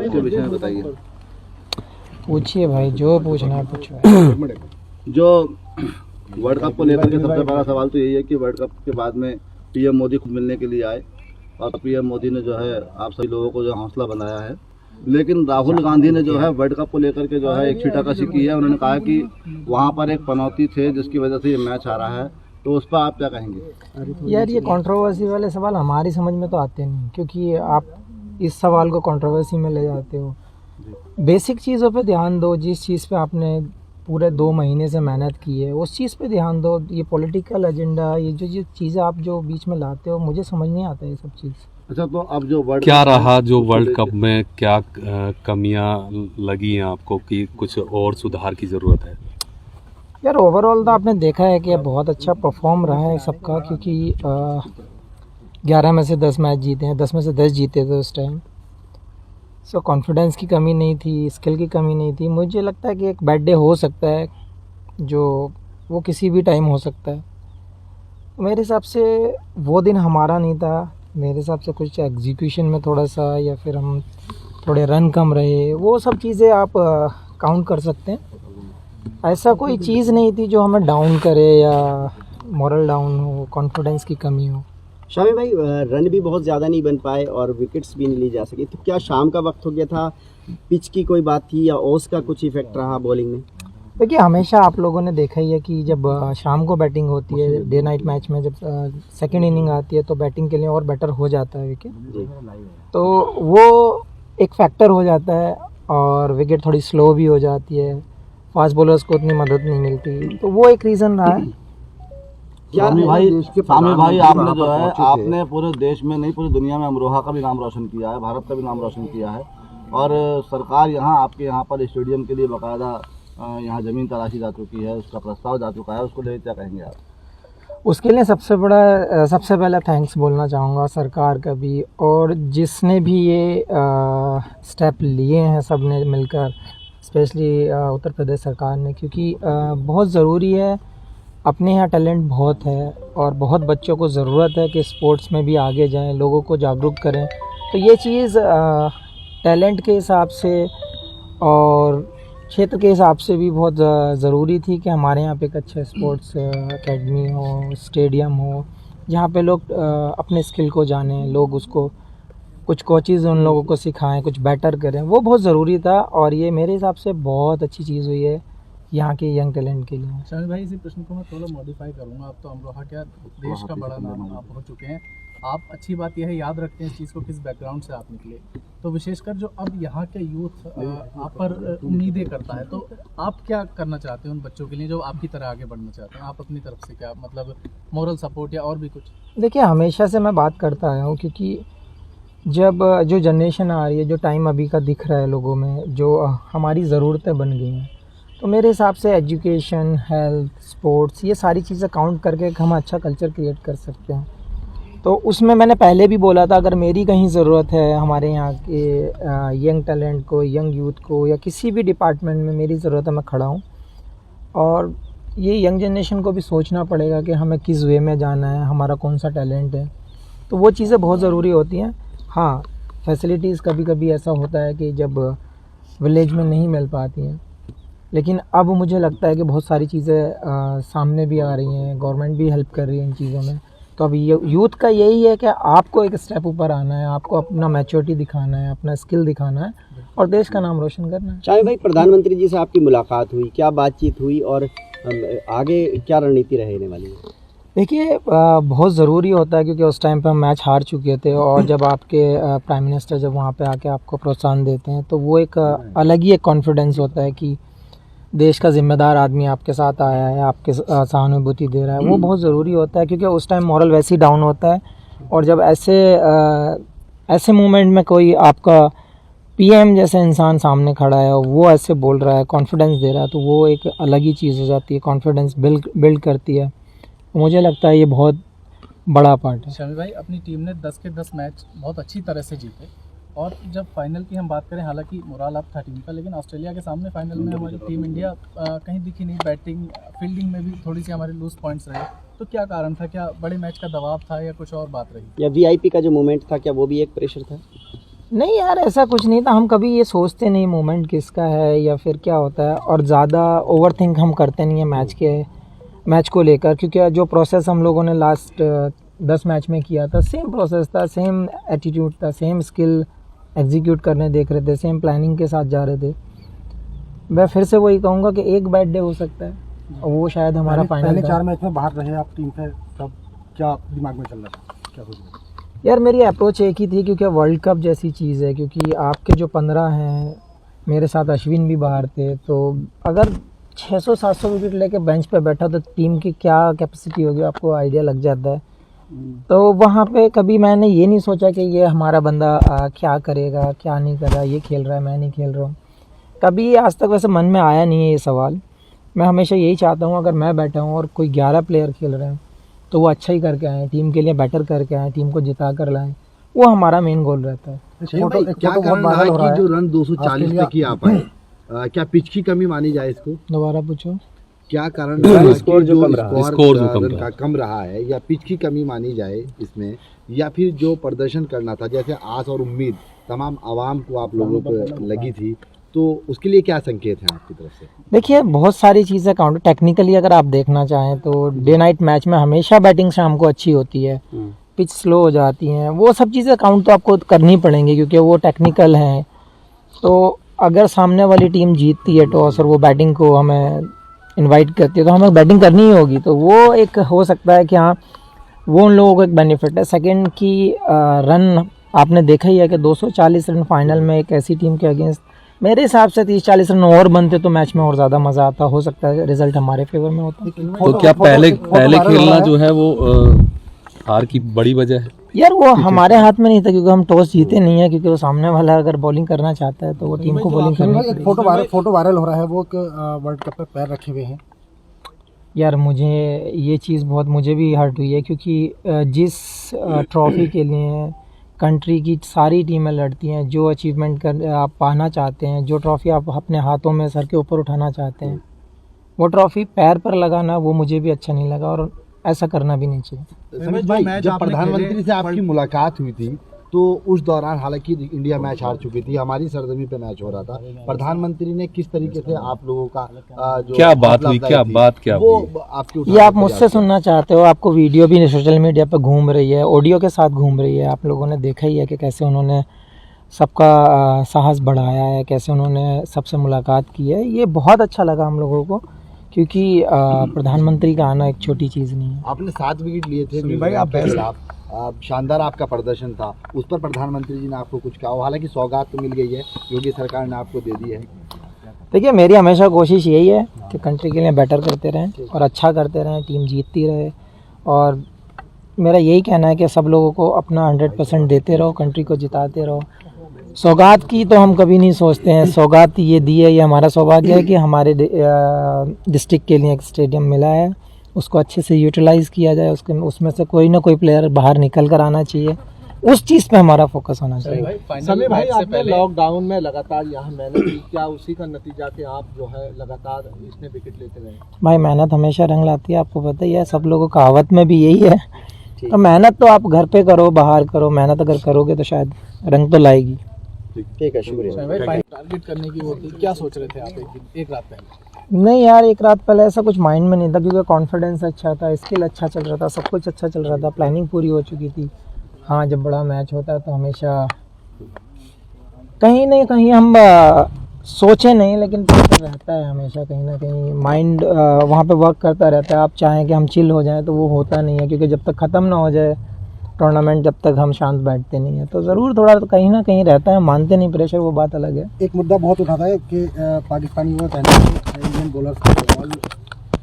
के विषय में बताइए। पूछिए भाई, जो पूछना है पूछो। जो वर्ल्ड कप को लेकर के सबसे बड़ा सवाल तो यही है कि वर्ल्ड कप के बाद में पीएम मोदी खुद मिलने के लिए आए और पीएम मोदी ने जो है आप सभी लोगों को जो हौसला बनाया है, लेकिन राहुल गांधी ने जो है वर्ल्ड कप को लेकर के जो है एक छीटाकशी की है। उन्होंने कहा कि वहां पर एक पनौती थे जिसकी वजह से ये मैच आ रहा है, तो उस पर आप क्या कहेंगे? यार ये कंट्रोवर्सी वाले सवाल हमारी समझ में तो आते नहीं, क्योंकि आप इस सवाल को कंट्रोवर्सी में ले जाते हो। बेसिक चीज़ों पे ध्यान दो, जिस चीज़ पे आपने पूरे 2 महीने से मेहनत की है उस चीज़ पे ध्यान दो। ये पॉलिटिकल एजेंडा, ये जो चीज़ें आप जो बीच में लाते हो, मुझे समझ नहीं आता ये सब चीज़। अच्छा, तो अब जो क्या रहा जो वर्ल्ड कप में क्या कमियां लगी हैं आपको कि कुछ और सुधार की ज़रूरत है? यार ओवरऑल तो आपने देखा है कि बहुत अच्छा परफॉर्म रहा है सबका, क्योंकि 11 में से 10 मैच जीते हैं, 10 में से 10 जीते थे उस टाइम। सो कॉन्फिडेंस की कमी नहीं थी, स्किल की कमी नहीं थी। मुझे लगता है कि एक बैड डे हो सकता है, जो वो किसी भी टाइम हो सकता है। मेरे हिसाब से वो दिन हमारा नहीं था। मेरे हिसाब से कुछ एग्जीक्यूशन में थोड़ा सा, या फिर हम थोड़े रन कम रहे, वो सब चीज़ें आप काउंट कर सकते हैं। ऐसा कोई चीज़ नहीं थी जो हमें डाउन करे या मोरल डाउन हो, कॉन्फिडेंस की कमी हो। शामी भाई, रन भी बहुत ज़्यादा नहीं बन पाए और विकेट्स भी नहीं ली जा सकी, तो क्या शाम का वक्त हो गया था, पिच की कोई बात थी या ओस का कुछ इफेक्ट रहा बॉलिंग में? देखिए, हमेशा आप लोगों ने देखा ही है कि जब शाम को बैटिंग होती है, डे नाइट मैच में जब सेकंड इनिंग आती है तो बैटिंग के लिए और बेटर हो जाता है विकेट, तो वो एक फैक्टर हो जाता है और विकेट थोड़ी स्लो भी हो जाती है, फास्ट बॉलर्स को उतनी मदद नहीं मिलती, तो वो एक रीज़न रहा है। सामी भाई आपने जो है आपने पूरे देश में नहीं पूरी दुनिया में अमरोहा का भी नाम रोशन किया है, भारत का भी नाम रोशन किया है, और सरकार यहाँ आपके यहाँ पर स्टेडियम के लिए बाकायदा यहाँ ज़मीन तलाशी जा चुकी है, उसका प्रस्ताव जा चुका है, उसको लेकर क्या कहेंगे आप? उसके लिए सबसे पहला थैंक्स बोलना चाहूँगा सरकार का भी, और जिसने भी ये स्टेप लिए हैं सब ने मिलकर, स्पेशली उत्तर प्रदेश सरकार ने, क्योंकि बहुत ज़रूरी है। अपने यहाँ टैलेंट बहुत है और बहुत बच्चों को ज़रूरत है कि स्पोर्ट्स में भी आगे जाएं, लोगों को जागरूक करें। तो ये चीज़ टैलेंट के हिसाब से और क्षेत्र के हिसाब से भी बहुत ज़रूरी थी कि हमारे यहाँ पे एक अच्छा स्पोर्ट्स एकेडमी हो, स्टेडियम हो, जहाँ पे लोग अपने स्किल को जानें, लोग उसको कुछ कोचेज़ उन लोगों को सिखाएं, कुछ बेटर करें। वो बहुत ज़रूरी था और ये मेरे हिसाब से बहुत अच्छी चीज़ हुई है यहाँ के यंग टैलेंट के लिए। शामिल भाई, इसी प्रश्न को मैं थोड़ा मॉडिफाई करूँगा। आप तो अमरोहा क्या देश का बड़ा नाम आप हो चुके हैं, आप अच्छी बात यह है याद रखते हैं इस चीज़ को किस बैकग्राउंड से आप निकले, तो विशेषकर जो अब यहाँ के यूथ आप पर उम्मीदें करता है, तो आप क्या करना चाहते हैं उन बच्चों के लिए जो आपकी तरह आगे बढ़ना चाहते हैं? आप अपनी तरफ से क्या मतलब मोरल सपोर्ट या और भी कुछ? देखिए, हमेशा से मैं बात करता आया हूँ, क्योंकि जब जो जनरेशन आ रही है, जो टाइम अभी का दिख रहा है लोगों में, जो हमारी ज़रूरतें बन गई हैं, तो मेरे हिसाब से एजुकेशन, हेल्थ, स्पोर्ट्स, ये सारी चीज़ें काउंट करके हम अच्छा कल्चर क्रिएट कर सकते हैं। तो उसमें मैंने पहले भी बोला था, अगर मेरी कहीं ज़रूरत है हमारे यहाँ के यंग टैलेंट को, यंग यूथ को, या किसी भी डिपार्टमेंट में मेरी ज़रूरत है, मैं खड़ा हूँ। और ये यंग जनरेशन को भी सोचना पड़ेगा कि हमें किस वे में जाना है, हमारा कौन सा टैलेंट है, तो वो चीज़ें बहुत ज़रूरी होती हैं। हाँ, फैसिलिटीज़ कभी कभी ऐसा होता है कि जब विलेज में नहीं मिल पाती हैं, लेकिन अब मुझे लगता है कि बहुत सारी चीज़ें सामने भी आ रही हैं, गवर्नमेंट भी हेल्प कर रही है इन चीज़ों में। तो अब यूथ का यही है कि आपको एक स्टेप ऊपर आना है, आपको अपना मैच्योरिटी दिखाना है, अपना स्किल दिखाना है और देश का नाम रोशन करना है। चाहे भाई, प्रधानमंत्री जी से आपकी मुलाकात हुई, क्या बातचीत हुई और आगे क्या रणनीति रहने वाली है? देखिए, बहुत ज़रूरी होता है, क्योंकि उस टाइम पे हम मैच हार चुके थे, और जब आपके प्राइम मिनिस्टर जब वहाँ पे आके आपको प्रोत्साहन देते हैं, तो वो एक अलग ही एक कॉन्फिडेंस होता है कि देश का जिम्मेदार आदमी आपके साथ आया है, आपके सहानुभूति दे रहा है। वो बहुत ज़रूरी होता है, क्योंकि उस टाइम मॉरल वैसे ही डाउन होता है, और जब ऐसे मोमेंट में कोई आपका पीएम जैसे इंसान सामने खड़ा है और वो ऐसे बोल रहा है, कॉन्फिडेंस दे रहा है, तो वो एक अलग ही चीज़ हो जाती है, कॉन्फिडेंस बिल्ड करती है। मुझे लगता है ये बहुत बड़ा पार्ट है। शामिल भाई, अपनी टीम ने 10 के 10 मैच बहुत अच्छी तरह से जीते, और जब फाइनल की हम बात करें, हालांकि मोराल अब था टीम का, लेकिन ऑस्ट्रेलिया के सामने फाइनल में हमारी टीम इंडिया कहीं दिखी नहीं। बैटिंग, फील्डिंग में भी थोड़ी सी हमारे लूज पॉइंट्स रहे, तो क्या कारण था? क्या बड़े मैच का दबाव था या कुछ और बात रही? या वीआईपी का जो मोमेंट था, क्या वो भी एक प्रेशर था? नहीं यार, ऐसा कुछ नहीं था। हम कभी ये सोचते नहीं मोमेंट किसका है या फिर क्या होता है, और ज़्यादा ओवर थिंक हम करते नहीं है मैच को लेकर, क्योंकि जो प्रोसेस हम लोगों ने लास्ट 10 मैच में किया था, सेम प्रोसेस था, सेम एटीट्यूड था, सेम स्किल एग्जीक्यूट करने देख रहे थे, सेम प्लानिंग के साथ जा रहे थे। मैं फिर से वही कहूँगा कि एक बैड डे हो सकता है, और वो शायद हमारा फाइनल पहले था। 4 मैच में बाहर रहे आप टीम से, तब क्या दिमाग में चल रहा था, क्या सोच रहे थे? यार मेरी अप्रोच एक ही थी, क्योंकि वर्ल्ड कप जैसी चीज़ है, क्योंकि आपके जो 15 हैं, मेरे साथ अश्विन भी बाहर थे, तो अगर 600-700 विकेट लेके बेंच पे बैठा तो टीम की क्या कैपेसिटी होगी आपको आइडिया लग जाता है। तो वहाँ पे कभी मैंने ये नहीं सोचा कि ये हमारा बंदा क्या करेगा क्या नहीं कर रहा, ये खेल रहा है मैं नहीं खेल रहा हूँ, कभी आज तक वैसे मन में आया नहीं है ये सवाल। मैं हमेशा यही चाहता हूँ, अगर मैं बैठा हूँ और कोई 11 प्लेयर खेल रहे हैं तो वो अच्छा ही करके आएँ, टीम के लिए बेटर करके आएँ, टीम को जिता कर लाएँ, वो हमारा मेन गोल रहता है। क्या कारण रहा कि जो रन 240 पे की आ पाए? क्या पिच की कमी मानी जाए इसको? दोबारा पूछो। क्या कारण रहा स्कोर कि जो स्कोर जो रन का कम रहा है, या पिच की कमी मानी जाए इसमें, या फिर जो प्रदर्शन करना था, जैसे आस और उम्मीद तमाम आवाम को आप लोगों पर लगी थी, तो उसके लिए क्या संकेत हैं आपकी तरफ से? देखिए बहुत सारी चीज़ें काउंट, टेक्निकली अगर आप देखना चाहें तो डे नाइट मैच में हमेशा बैटिंग शाम को अच्छी होती है, पिच स्लो हो जाती हैं, वो सब चीज़ें काउंट तो आपको करनी पड़ेंगी क्योंकि वो टेक्निकल हैं। तो अगर सामने वाली टीम जीतती है टॉस और वो बैटिंग को हमें इनवाइट करती है तो हमें बैटिंग करनी ही होगी, तो वो एक हो सकता है कि हाँ वो उन लोगों को एक बेनिफिट है। सेकंड की रन आपने देखा ही है कि 240 रन फाइनल में एक ऐसी टीम के अगेंस्ट, मेरे हिसाब से 30-40 रन और बनते तो मैच में और ज़्यादा मज़ा आता, हो सकता है रिजल्ट हमारे फेवर में होता। तो क्या पहले खेलना जो है वो हार की बड़ी वजह है? यार वो हमारे हाथ में नहीं था क्योंकि हम टॉस जीते नहीं है, क्योंकि वो सामने वाला अगर बॉलिंग करना चाहता है तो वो टीम को बॉलिंग करनी एक फोटो वायरल हो रहा है, वो वर्ल्ड कप पे पैर रखे हुए हैं। यार मुझे ये चीज़ बहुत मुझे भी हर्ट हुई है, क्योंकि जिस ट्रॉफी के लिए कंट्री की सारी टीमें लड़ती हैं, जो अचीवमेंट कर आप पाना चाहते हैं, जो ट्रॉफी आप अपने हाथों में सर के ऊपर उठाना चाहते हैं, वो ट्रॉफी पैर पर लगाना वो मुझे भी अच्छा नहीं लगा और ऐसा करना भी नहीं चाहिए। समीर भाई, जब प्रधानमंत्री से आपकी मुलाकात हुई थी तो उस दौरान हालांकि इंडिया मैच हार चुकी थी, हमारी सरजमी पे मैच हो रहा था, प्रधानमंत्री ने किस तरीके से आप लोगों का जो क्या बात हुई, क्या बात क्या वो हुई? आपके ये आप मुझसे सुनना चाहते हो? आपको वीडियो भी सोशल मीडिया पर घूम रही है, ऑडियो के साथ घूम रही है, आप लोगों ने देखा ही है कि कैसे उन्होंने सबका साहस बढ़ाया है, कैसे उन्होंने सबसे मुलाकात की है। ये बहुत अच्छा लगा हम लोगों को, क्योंकि प्रधानमंत्री का आना एक छोटी चीज़ नहीं है। आपने 7 विकेट लिए थे भाई, आप शानदार आपका प्रदर्शन था, उस पर प्रधानमंत्री जी ने आपको कुछ कहा? हालांकि सौगात तो मिल गई है, योगी सरकार ने आपको दे दी है। देखिए मेरी हमेशा कोशिश यही है कि कंट्री के लिए बेटर करते रहें और अच्छा करते रहें, टीम जीतती रहे, और मेरा यही कहना है कि सब लोगों को अपना 100% देते रहो, कंट्री को जिताते रहो। सौगात की तो हम कभी नहीं सोचते हैं, सौगात ये दी है, ये हमारा सौभाग्य है कि हमारे डिस्ट्रिक्ट के लिए एक स्टेडियम मिला है, उसको अच्छे से यूटिलाइज़ किया जाए, उसमें से कोई ना कोई प्लेयर बाहर निकल कर आना चाहिए, उस चीज़ पे हमारा फोकस होना चाहिए। समीर भाई, आपने लॉकडाउन में लगातार यहाँ मेहनत की, क्या उसी का नतीजा कि आप जो है लगातार इसमें विकेट लेते रहे? भाई मेहनत हमेशा रंग लाती है, आपको पता ही है, सब लोगों का कहावत में भी यही है। तो मेहनत तो आप घर पे करो, बाहर करो, मेहनत अगर करोगे तो शायद रंग तो लाएगी। ठीक है, शुक्रिया। टारगेट करने की वो थी, क्या सोच रहे थे आप एक रात पहले? नहीं यार, एक रात पहले ऐसा कुछ माइंड में नहीं था, क्योंकि कॉन्फिडेंस अच्छा था, स्किल अच्छा चल रहा था, सब कुछ अच्छा चल रहा था, प्लानिंग पूरी हो चुकी थी। हाँ, जब बड़ा मैच होता है तो हमेशा कहीं नहीं कहीं हम सोचे नहीं, लेकिन प्रेशर रहता है हमेशा, कहीं ना कहीं माइंड वहाँ पे वर्क करता रहता है। आप चाहें कि हम चिल हो जाएं तो वो होता नहीं है, क्योंकि जब तक ख़त्म ना हो जाए टूर्नामेंट, जब तक हम शांत बैठते नहीं हैं, तो ज़रूर थोड़ा तो कहीं ना कहीं रहता है, मानते नहीं प्रेशर, वो बात अलग है। एक मुद्दा बहुत उठाता है कि पाकिस्तानी वो कहना है इंडियन बॉलर्स को बॉल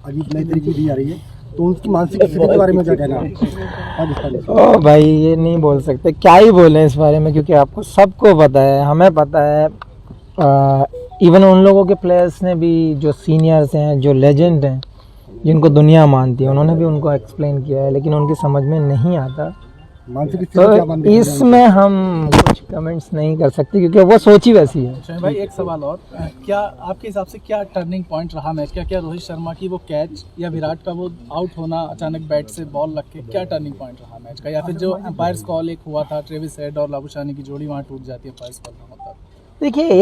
अजीब नई तरीके दी जा रही है, तो उनकी मानसिक स्थिति के बारे में क्या कहना है पाकिस्तानी? ओ भाई, ये नहीं बोल सकते, क्या ही बोलें इस बारे में, क्योंकि आपको सबको पता है, हमें पता है, इवन उन लोगों के प्लेयर्स ने भी, जो सीनियर्स हैं, जो लेजेंड हैं, जिनको दुनिया मानती है, उन्होंने भी उनको एक्सप्लेन किया है, लेकिन उनकी समझ में नहीं आता। मानसिक स्थिति क्या बन तो रही है? इसमें हम कुछ कमेंट्स नहीं कर सकते क्योंकि वो सोच ही वैसी है। शमी भाई एक सवाल और, क्या आपके हिसाब से क्या टर्निंग पॉइंट रहा मैच का? क्या रोहित शर्मा की वो कैच या विराट का वो आउट होना अचानक बैट से बॉल लग के, क्या टर्निंग पॉइंट रहा मैच का? या फिर जो एम्पायर्स कॉल एक हुआ था ट्रेविस हेड और लाबुशानी की जोड़ी वहाँ टूट जाती है एम्पायर्स कॉल का मतलब? देखिए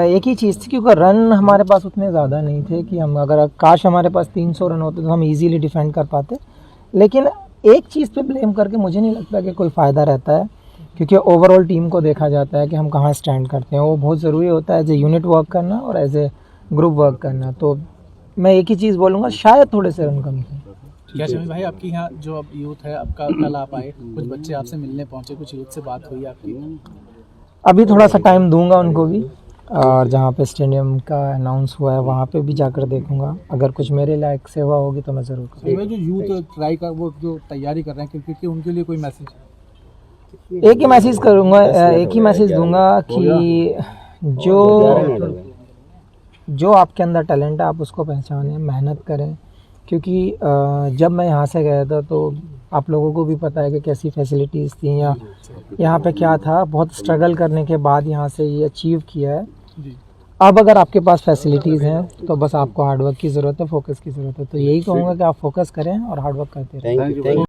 एक ही चीज़ थी क्योंकि रन हमारे पास उतने ज़्यादा नहीं थे कि हम अगर काश हमारे पास 300 रन होते तो हम इजीली डिफेंड कर पाते। लेकिन एक चीज़ पे ब्लेम करके मुझे नहीं लगता कि कोई फ़ायदा रहता है क्योंकि ओवरऑल टीम को देखा जाता है कि हम कहाँ स्टैंड करते हैं। वो बहुत ज़रूरी होता है एज ए यूनिट वर्क करना और एज ए ग्रुप वर्क करना। तो मैं एक ही चीज़ बोलूँगा, शायद थोड़े से रन कम थे। क्या शमी भाई आपकी यहाँ जो अब यूथ है आपका, कल आप आए, कुछ बच्चे आपसे मिलने पहुँचे, कुछ यूथ से बात हुई आपकी? अभी थोड़ा सा टाइम दूंगा उनको भी, और जहाँ पे स्टेडियम का अनाउंस हुआ है वहाँ पे भी जाकर देखूंगा। अगर कुछ मेरे लायक सेवा होगी तो मैं ज़रूर करूँगा। जो यूथ ट्राई कर वो जो तैयारी कर रहे हैं क्रिकेट की, उनके लिए कोई मैसेज? एक ही मैसेज करूँगा, एक ही मैसेज दूंगा कि जो आपके अंदर टैलेंट है आप उसको पहचानें, मेहनत करें। क्योंकि जब मैं यहाँ से गया था तो आप लोगों को भी पता है कि कैसी फैसिलिटीज़ थी या यहाँ पे क्या था। बहुत स्ट्रगल करने के बाद यहाँ से ये अचीव किया है। अब अगर आपके पास फैसिलिटीज़ हैं तो बस आपको हार्डवर्क की ज़रूरत है, फोकस की ज़रूरत है। तो यही कहूँगा कि आप फोकस करें और हार्डवर्क करते रहें। Thank you.